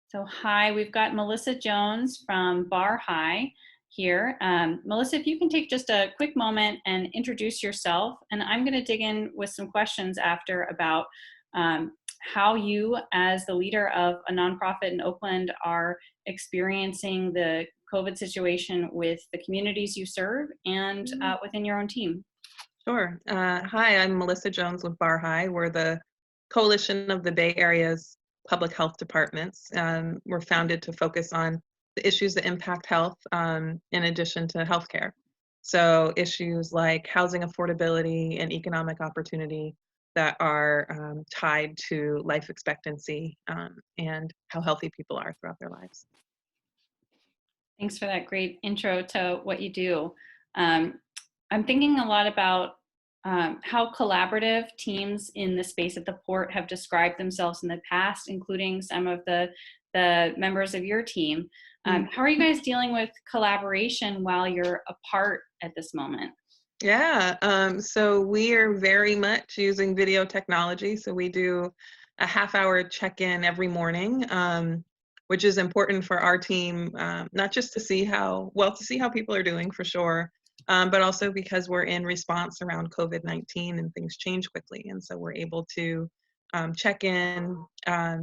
So hi, we've got Melissa Jones from BARHII here. Melissa, if you can take just a quick moment and introduce yourself, and I'm going to dig in with some questions after about how you, as the leader of a nonprofit in Oakland, are experiencing the COVID situation with the communities you serve and within your own team. Sure. Hi, I'm Melissa Jones with BARHII. We're the coalition of the Bay Area's public health departments. We're founded to focus on the issues that impact health in addition to healthcare. So issues like housing affordability and economic opportunity that are tied to life expectancy and how healthy people are throughout their lives. Thanks for that great intro to what you do. Um, I'm thinking a lot about how collaborative teams in the space at the port have described themselves in the past, including some of the members of your team. How are you guys dealing with collaboration while you're apart at this moment? Yeah, so we are very much using video technology. So we do a half-hour check-in every morning, which is important for our team, not just to see how people are doing for sure, but also because we're in response around COVID-19 and things change quickly. And so we're able to check in,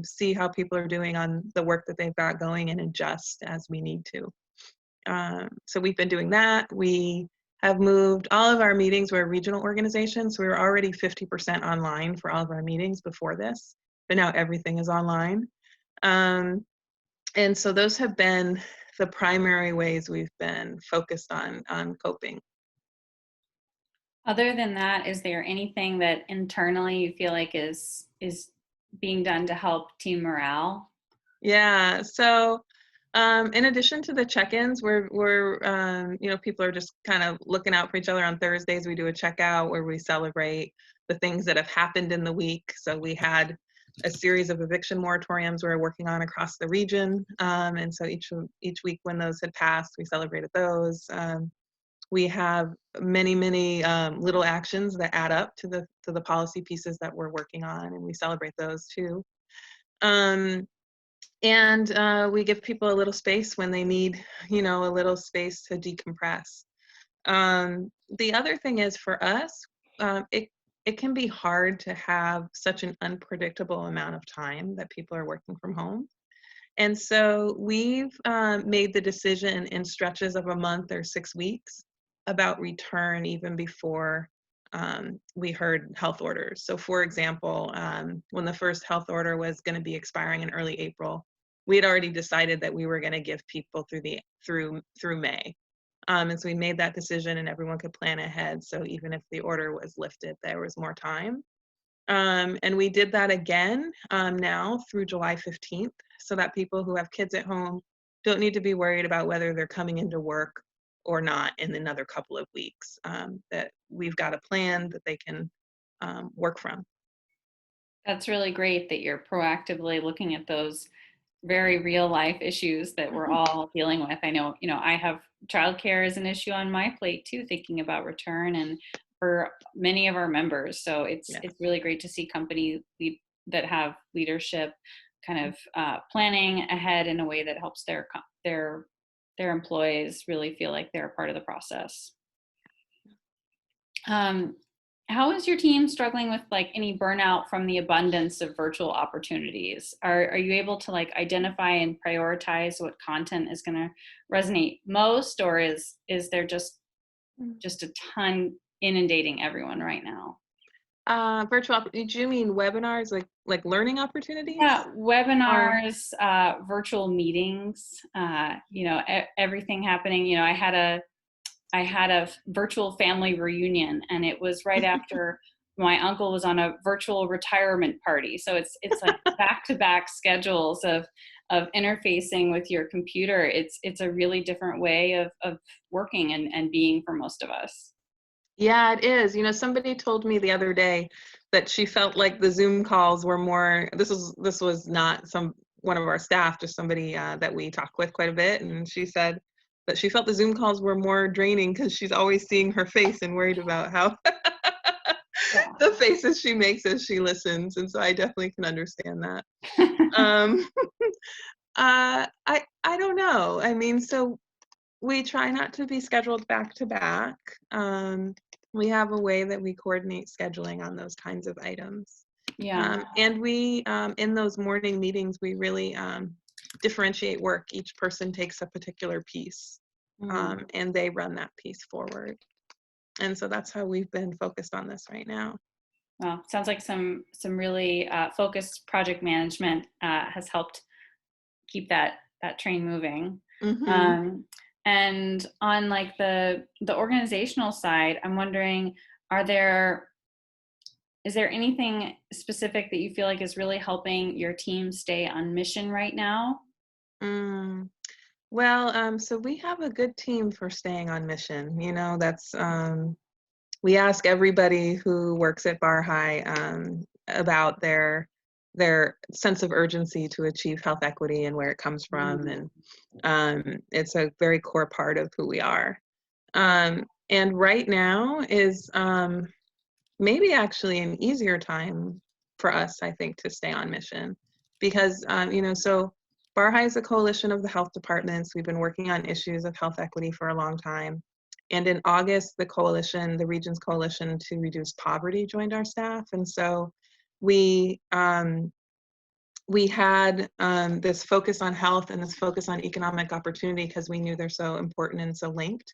see how people are doing on the work that they've got going and adjust as we need to. So we've been doing that. We have moved all of our meetings. We're a regional organization, so we were already 50% online for all of our meetings before this, but now everything is online. And so those have been the primary ways we've been focused on coping. Other than that, is there anything that internally you feel like is being done to help team morale? Yeah, so in addition to the check-ins, people are just kind of looking out for each other. On Thursdays, we do a checkout where we celebrate the things that have happened in the week. So we had a series of eviction moratoriums we're working on across the region. And so each week when those had passed, we celebrated those. We have many little actions that add up to the policy pieces that we're working on, and we celebrate those too. Um, and we give people a little space when they need, a little space to decompress. The other thing is for us, it can be hard to have such an unpredictable amount of time that people are working from home. And so we've made the decision in stretches of a month or 6 weeks about return even before we heard health orders. So for example, when the first health order was going to be expiring in early April, we had already decided that we were going to give people through May. And so we made that decision and everyone could plan ahead. So even if the order was lifted, there was more time. And we did that again now through July 15th, so that people who have kids at home don't need to be worried about whether they're coming into work or not in another couple of weeks, that we've got a plan that they can work from. That's really great that you're proactively looking at those very real life issues that we're all dealing with. I know, I have childcare as an issue on my plate too, thinking about return and for many of our members. So Yeah. it's really great to see companies that have leadership kind of planning ahead in a way that helps their employees really feel like they're a part of the process. Um, how is your team struggling with like any burnout from the abundance of virtual opportunities? Are you able to like identify and prioritize what content is going to resonate most, or is there just a ton inundating everyone right now? Do you mean webinars, like learning opportunities? Yeah, Or webinars, virtual meetings, everything happening. I had a virtual family reunion, and it was right after my uncle was on a virtual retirement party. So it's like back-to-back schedules of interfacing with your computer. It's a really different way of working and being for most of us. Yeah, it is. Somebody told me the other day that she felt like the Zoom calls were more. This was not one of our staff, just somebody that we talk with quite a bit, and she said that she felt the Zoom calls were more draining because she's always seeing her face and worried about how the faces she makes as she listens. And so I definitely can understand that. Um, I don't know. I mean, so we try not to be scheduled back to back. We have a way that we coordinate scheduling on those kinds of items. Yeah. And we, in those morning meetings, we really differentiate work. Each person takes a particular piece, Mm. and they run that piece forward. And so that's how we've been focused on this right now. Well, sounds like some really focused project management has helped keep that train moving. Hmm. Um, and on like the organizational side, I'm wondering, are there is there anything specific that you feel like is really helping your team stay on mission right now? Mm. Well, so we have a good team for staying on mission. You know, that's we ask everybody who works at BARHII about their sense of urgency to achieve health equity and where it comes from, Mm. and it's a very core part of who we are. And right now is maybe actually an easier time for us, I think, to stay on mission because you know, so BARHII is a coalition of the health departments. We've been working on issues of health equity for a long time. And in August, the coalition, the Regions Coalition to Reduce Poverty, joined our staff. And so we we had this focus on health and this focus on economic opportunity because we knew they're so important and so linked.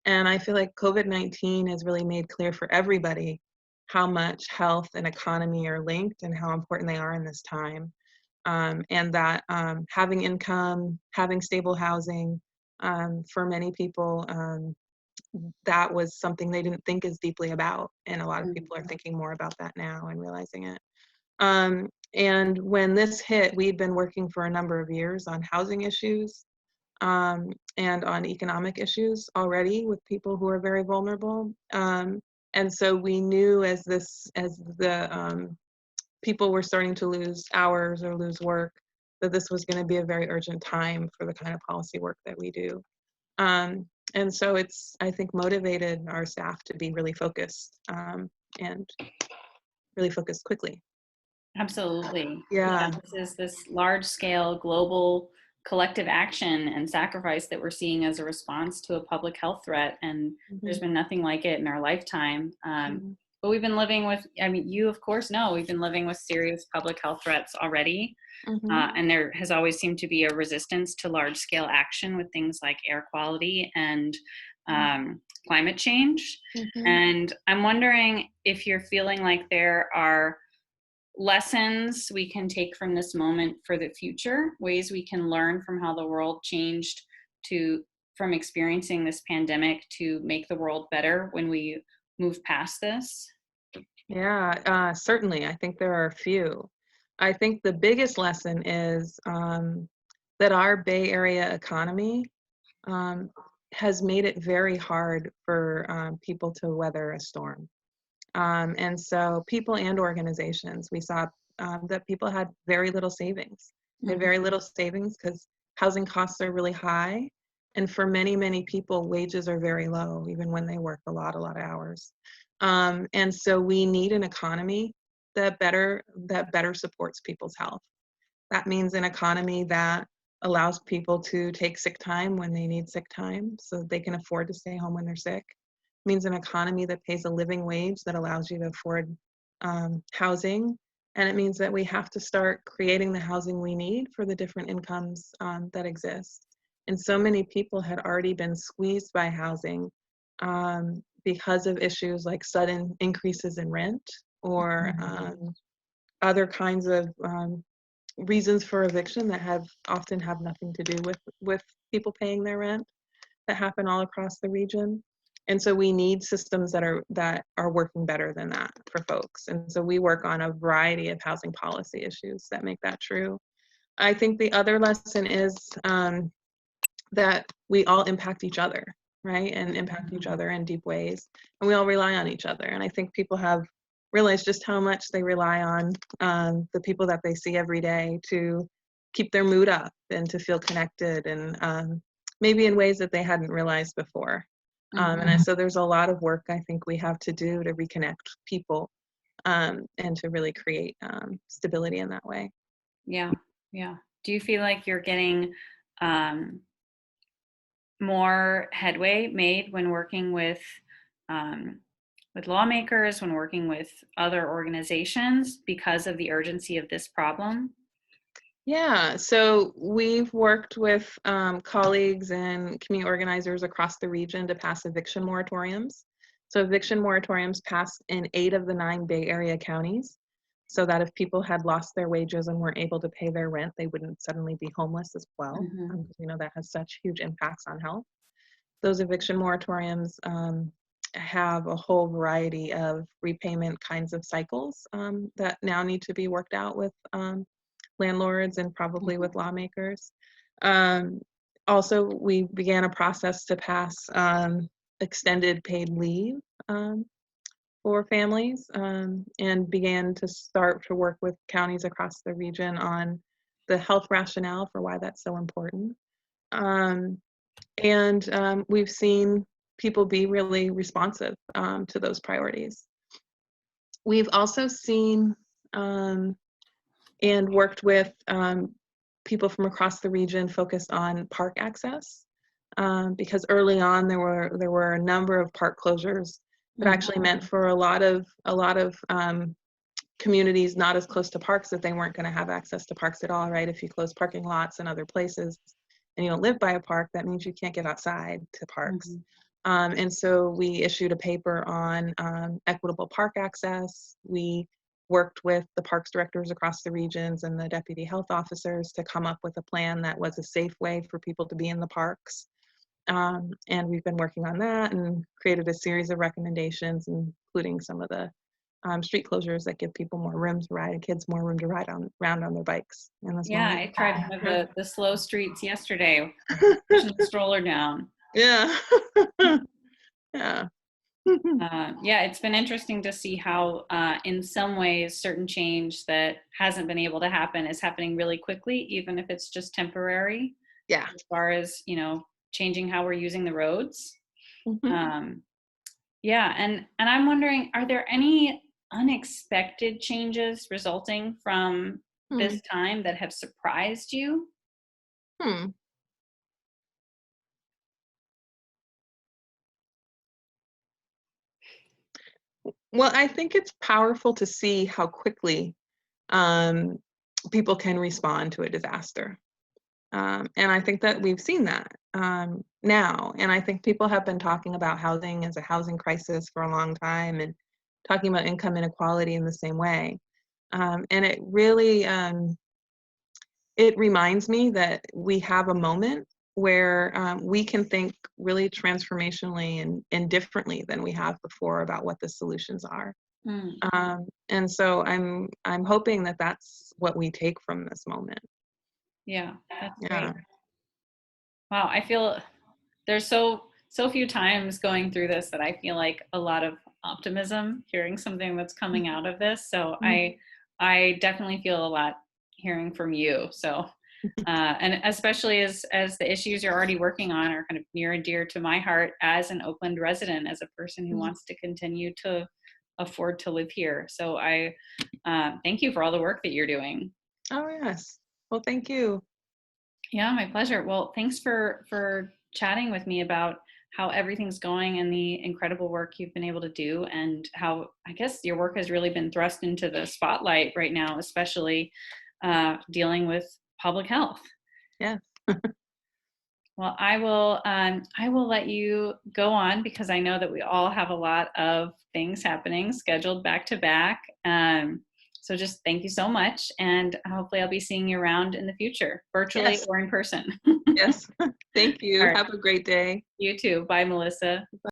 And I feel like COVID-19 has really made clear for everybody how much health and economy are linked and how important they are in this time. And that having income, having stable housing, for many people, that was something they didn't think as deeply about. And a lot of people are thinking more about that now and realizing it. And when this hit, we'd been working for a number of years on housing issues and on economic issues already with people who are very vulnerable. And so we knew as the people were starting to lose hours or lose work, that this was going to be a very urgent time for the kind of policy work that we do. And so it's, I think, motivated our staff to be really focused and really focused quickly. Absolutely. Yeah, Yeah. this is this large scale global collective action and sacrifice that we're seeing as a response to a public health threat. And there's Hmm. been nothing like it in our lifetime. Hmm. But we've been living with, I mean, you of course know, we've been living with serious public health threats already. Hmm. And there has always seemed to be a resistance to large scale action with things like air quality and climate change. Hmm. And I'm wondering if you're feeling like there are lessons we can take from this moment for the future, ways we can learn from how the world changed to from experiencing this pandemic to make the world better when we move past this. Yeah, certainly. I think there are a few. I think the biggest lesson is that our Bay Area economy um, has made it very hard for people to weather a storm. And so, people and organizations, we saw that people had very little savings. They had Mhm. very little savings because housing costs are really high. And for many, many people, wages are very low, even when they work a lot of hours. And so we need an economy that better supports people's health. That means an economy that allows people to take sick time when they need sick time so that they can afford to stay home when they're sick. It means an economy that pays a living wage that allows you to afford housing. And it means that we have to start creating the housing we need for the different incomes that exist. And so many people had already been squeezed by housing because of issues like sudden increases in rent or other kinds of reasons for eviction that have often have nothing to do with people paying their rent that happen all across the region. And so we need systems that are working better than that for folks. And so we work on a variety of housing policy issues that make that true. I think the other lesson is that we all impact each other, right? And impact each other in deep ways. And we all rely on each other. And I think people have realized just how much they rely on the people that they see every day to keep their mood up and to feel connected and maybe in ways that they hadn't realized before. So there's a lot of work I think we have to do to reconnect people and to really create stability in that way. Yeah, yeah. Do you feel like you're getting um, more headway made when working um, with lawmakers, when working with other organizations because of the urgency of this problem? Yeah, so we've worked with colleagues and community organizers across the region to pass eviction moratoriums. So eviction moratoriums passed in 8 of the 9 Bay Area counties, so that if people had lost their wages and weren't able to pay their rent, they wouldn't suddenly be homeless as well, Hmm. because we know that has such huge impacts on health. Those eviction moratoriums have a whole variety of repayment kinds of cycles that now need to be worked out with landlords and probably with lawmakers. Um, Also, we began a process to pass extended paid leave um, for families, and began to start to work with counties across the region on the health rationale for why that's so important. Um, and we've seen people be really responsive to those priorities. We've also seen and worked with people from across the region focused on park access, because early on there were a number of park closures that Hmm. actually meant for a lot of communities not as close to parks that they weren't going to have access to parks at all, right? If you close parking lots and other places and you don't live by a park, that means you can't get outside to parks. Hmm. And so we issued a paper on equitable park access. We worked with the parks directors across the regions and the deputy health officers to come up with a plan that was a safe way for people to be in the parks. And we've been working on that and created a series of recommendations, including some of the street closures that give people more room to ride and kids more room to ride around on their bikes in the Yeah, small. I tried one of the slow streets yesterday, pushing the stroller down. Yeah. Yeah. Yeah, it's been interesting to see how, in some ways, certain change that hasn't been able to happen is happening really quickly, even if it's just temporary, Yeah. as far as, changing how we're using the roads. Mhm. Um, yeah, and I'm wondering, are there any unexpected changes resulting from Hmm. this time that have surprised you? Hmm. Well, I think it's powerful to see how quickly um, people can respond to a disaster. And I think that we've seen that now. And I think people have been talking about housing as a housing crisis for a long time and talking about income inequality in the same way. And it really it reminds me that we have a moment where we can think really transformationally and differently than we have before about what the solutions are. Mm, And so I'm hoping that that's what we take from this moment. yeah, that's great. Yeah. Wow, I feel there's so few times going through this that I feel like a lot of optimism hearing something that's coming out of this. So I definitely feel a lot hearing from you. So and especially as the issues you're already working on are kind of near and dear to my heart as an Oakland resident, as a person who wants to continue to afford to live here. So I thank you for all the work that you're doing. Oh, yes. Well, thank you. Yeah, my pleasure. Well, thanks for chatting with me about how everything's going and the incredible work you've been able to do, and how I guess your work has really been thrust into the spotlight right now, especially dealing with public health. Yes. Well, I will let you go on because I know that we all have a lot of things happening scheduled back to back. So just thank you so much, and hopefully I'll be seeing you around in the future, virtually Yes. or in person. Yes. Thank All you. right, Have a great day. you too. Bye, Melissa. Bye.